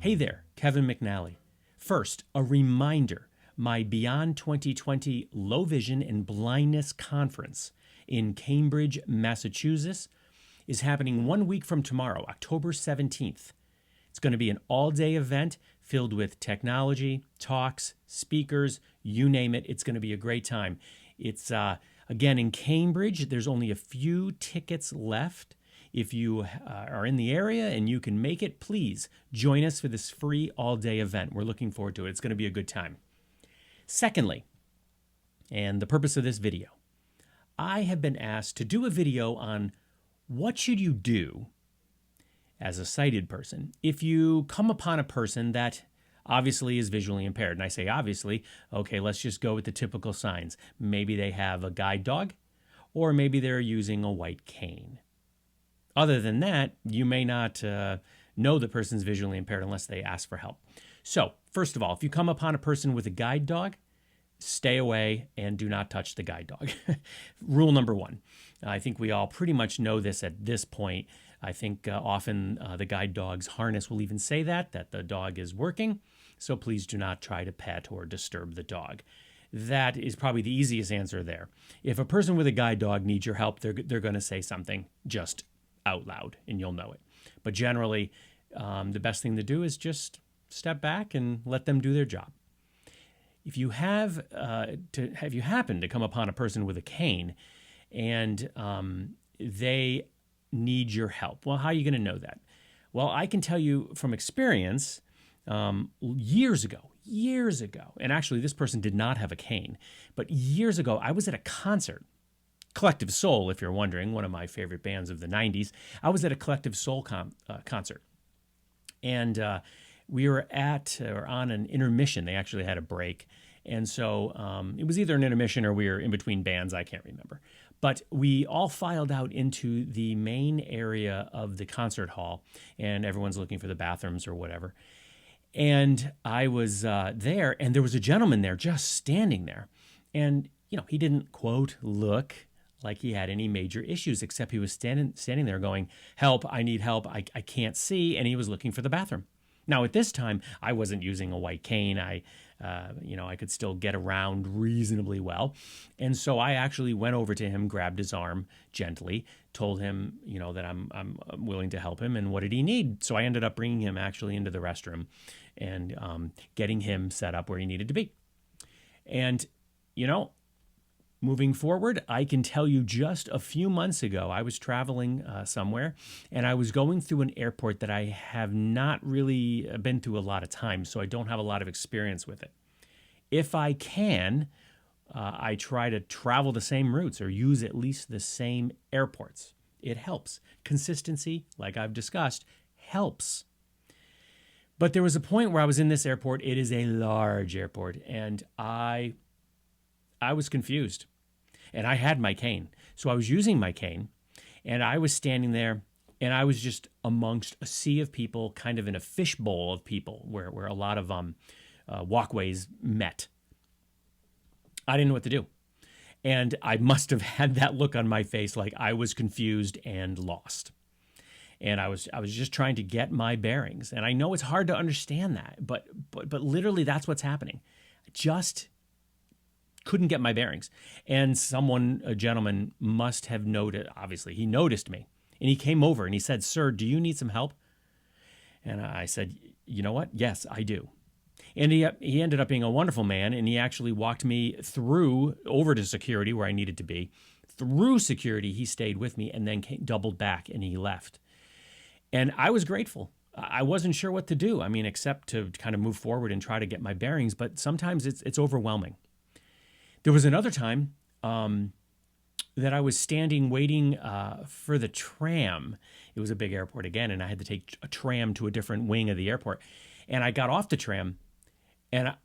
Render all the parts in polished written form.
Hey there, Kevin McNally. First, a reminder, my Beyond 2020 Low Vision and Blindness Conference in Cambridge, Massachusetts is happening 1 week from tomorrow, October 17th. It's going to be an all-day event filled with technology, talks, speakers, you name it. It's going to be a great time. It's, again, in Cambridge. There's only a few tickets left. If you are in the area and you can make it, please join us for this free all-day event. We're looking forward to it. It's going to be a good time. Secondly, and the purpose of this video, I have been asked to do a video on what should you do as a sighted person if you come upon a person that obviously is visually impaired. And I say obviously, okay, let's just go with the typical signs. Maybe they have a guide dog, or maybe they're using a white cane. Other than that, you may not know the person's visually impaired unless they ask for help. So, first of all, if you come upon a person with a guide dog, stay away and do not touch the guide dog. Rule number one. I think we all pretty much know this at this point. I think often the guide dog's harness will even say that the dog is working. So please do not try to pet or disturb the dog. That is probably the easiest answer there. If a person with a guide dog needs your help, they're going to say something just out loud and you'll know it. But generally, the best thing to do is just step back and let them do their job. If you happen to come upon a person with a cane and they need your help, well, how are you going to know that? Well, I can tell you from experience, years ago, and actually this person did not have a cane, but years ago, I was at a concert. Collective Soul, if you're wondering, one of my favorite bands of the 90s. I was at a Collective Soul concert. And we were on an intermission. They actually had a break. And so it was either an intermission or we were in between bands. I can't remember. But we all filed out into the main area of the concert hall, and everyone's looking for the bathrooms or whatever. And I was there, and there was a gentleman there just standing there. And, he didn't, quote, look like he had any major issues, except he was standing there going, help, I need help, I can't see, and he was looking for the bathroom. Now, at this time, I wasn't using a white cane. I could still get around reasonably well. And so I actually went over to him, grabbed his arm gently, told him, that I'm willing to help him, and what did he need? So I ended up bringing him actually into the restroom and getting him set up where he needed to be. And, moving forward, I can tell you just a few months ago, I was traveling somewhere, and I was going through an airport that I have not really been through a lot of times, so I don't have a lot of experience with it. If I can, I try to travel the same routes or use at least the same airports. It helps. Consistency, like I've discussed, helps. But there was a point where I was in this airport. It is a large airport, and I was confused. And I had my cane. So I was using my cane, and I was standing there, and I was just amongst a sea of people, kind of in a fishbowl of people where a lot of walkways met. I didn't know what to do. And I must have had that look on my face like I was confused and lost. And I was just trying to get my bearings. And I know it's hard to understand that, but literally that's what's happening. I just couldn't get my bearings. And a gentleman must have noted, obviously, he noticed me. And he came over and he said, "Sir, do you need some help?" And I said, "You know what? Yes, I do." And he ended up being a wonderful man, and he actually walked me over to security where I needed to be. Through security, he stayed with me and then doubled back and he left. And I was grateful. I wasn't sure what to do. Except to kind of move forward and try to get my bearings, but sometimes it's overwhelming. There was another time that I was standing waiting for the tram. It was a big airport again, and I had to take a tram to a different wing of the airport. And I got off the tram, and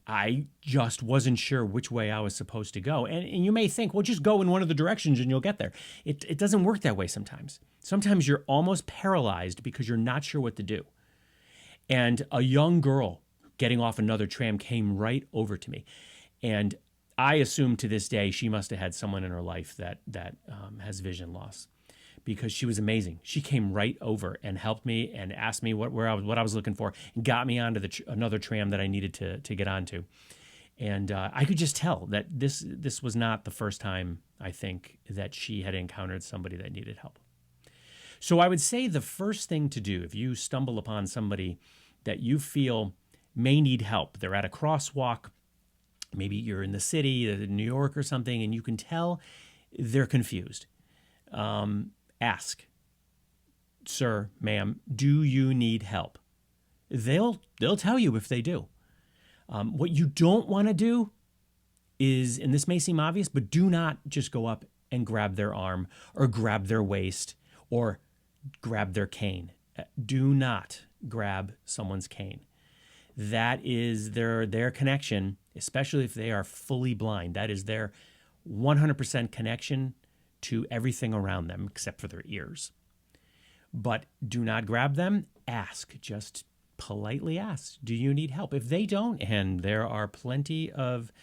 I just wasn't sure which way I was supposed to go. And you may think, well, just go in one of the directions and you'll get there. It doesn't work that way sometimes. Sometimes you're almost paralyzed because you're not sure what to do. And a young girl getting off another tram came right over to me. And I assume to this day she must have had someone in her life that has vision loss. because she was amazing. She came right over and helped me and asked me what I was looking for, and got me onto another tram that I needed to get onto. And I could just tell that this was not the first time, I think, that she had encountered somebody that needed help. So I would say the first thing to do if you stumble upon somebody that you feel may need help, they're at a crosswalk, maybe you're in the city, New York or something, and you can tell they're confused. Ask, sir, ma'am, do you need help? They'll tell you if they do. What you don't want to do is, and this may seem obvious, but do not just go up and grab their arm or grab their waist or grab their cane. Do not grab someone's cane. That is their connection, especially if they are fully blind. That is their 100% connection to everything around them except for their ears. But do not grab them. Ask. Just politely ask, do you need help? If they don't, and there are plenty of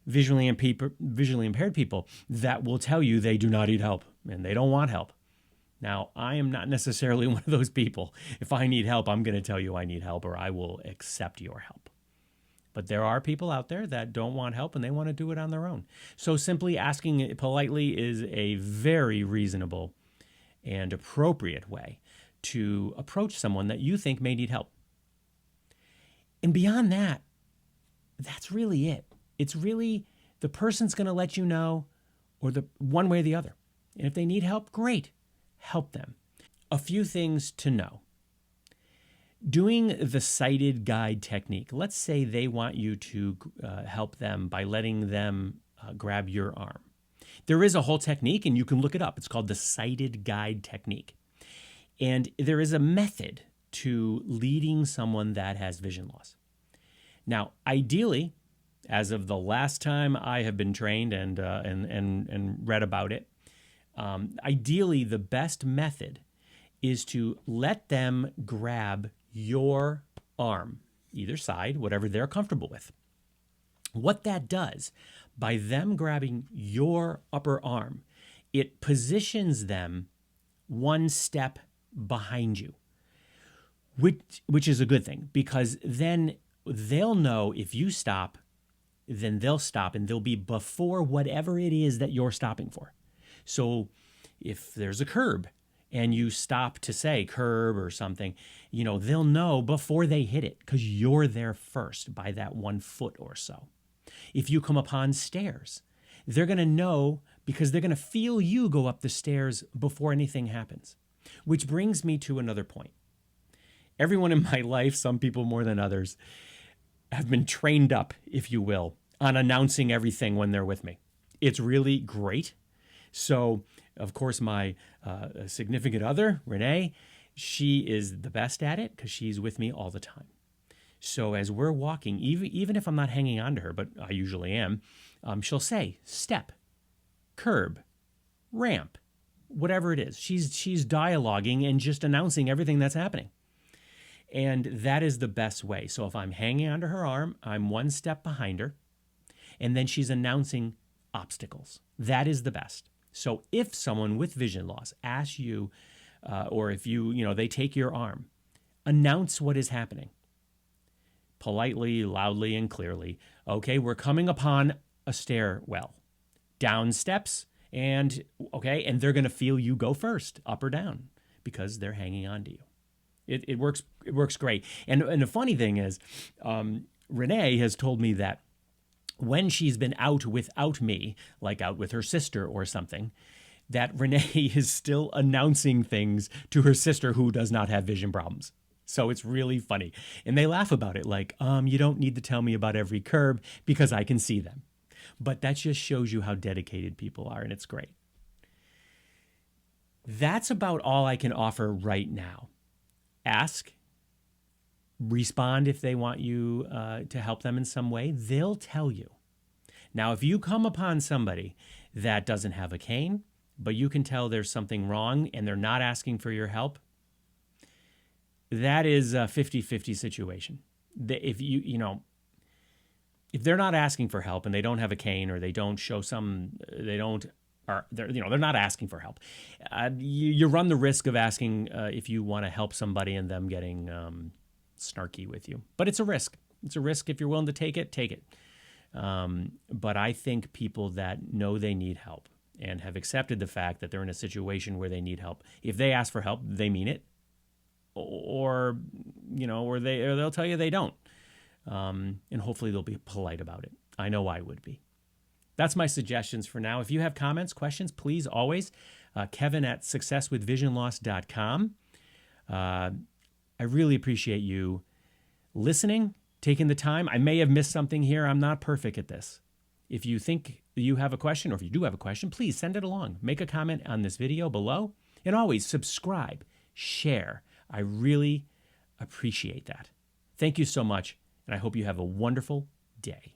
visually impaired people that will tell you they do not need help and they don't want help. Now, I am not necessarily one of those people. If I need help, I'm going to tell you I need help, or I will accept your help. But there are people out there that don't want help and they want to do it on their own. So simply asking it politely is a very reasonable and appropriate way to approach someone that you think may need help. And beyond that, that's really it. It's really the person's going to let you know, or the one way or the other. And if they need help, great. Help them. A few things to know. Doing the sighted guide technique. Let's say they want you to help them by letting them grab your arm. There is a whole technique, and you can look it up. It's called the sighted guide technique. And there is a method to leading someone that has vision loss. Now, ideally, as of the last time I have been trained and read about it, ideally the best method is to let them grab your arm, either side, whatever they're comfortable with. What that does, by them grabbing your upper arm, it positions them one step behind you, which is a good thing, because then they'll know if you stop, then they'll stop, and they'll be before whatever it is that you're stopping for. So if there's a curb and you stop to say curb or something, they'll know before they hit it because you're there first by that 1 foot or so. If you come upon stairs, they're going to know because they're going to feel you go up the stairs before anything happens. Which brings me to another point. Everyone in my life, some people more than others, have been trained up, if you will, on announcing everything when they're with me. It's really great. So, of course, my significant other, Renee, she is the best at it because she's with me all the time. So as we're walking, even if I'm not hanging on to her, but I usually am, she'll say, step, curb, ramp, whatever it is. She's dialoguing and just announcing everything that's happening. And that is the best way. So if I'm hanging onto her arm, I'm one step behind her, and then she's announcing obstacles. That is the best. So if someone with vision loss asks you, or if they take your arm, announce what is happening. Politely, loudly, and clearly. Okay, we're coming upon a stairwell. Down steps, and they're going to feel you go first, up or down, because they're hanging on to you. It works great. And the funny thing is, Renee has told me that when she's been out without me, like out with her sister or something, that Renee is still announcing things to her sister who does not have vision problems. So it's really funny. And they laugh about it like, you don't need to tell me about every curb because I can see them. But that just shows you how dedicated people are, and it's great. That's about all I can offer right now. Ask, respond if they want you to help them in some way. They'll tell you. Now, if you come upon somebody that doesn't have a cane, but you can tell there's something wrong and they're not asking for your help, that is a 50-50 situation. If they're not asking for help and they don't have a cane, or they don't they're not asking for help. You run the risk of asking if you want to help somebody and them getting snarky with you. But it's a risk. It's a risk. If you're willing to take it, take it. But I think people that know they need help and have accepted the fact that they're in a situation where they need help, if they ask for help, they mean it, or they'll tell you they don't. And hopefully they'll be polite about it. I know I would be. That's my suggestions for now. If you have comments, questions, please always, Kevin@successwithvisionloss.com. I really appreciate you listening, taking the time. I may have missed something here. I'm not perfect at this. If you think you have a question, or if you do have a question, please send it along. Make a comment on this video below. And always subscribe, share. I really appreciate that. Thank you so much, and I hope you have a wonderful day.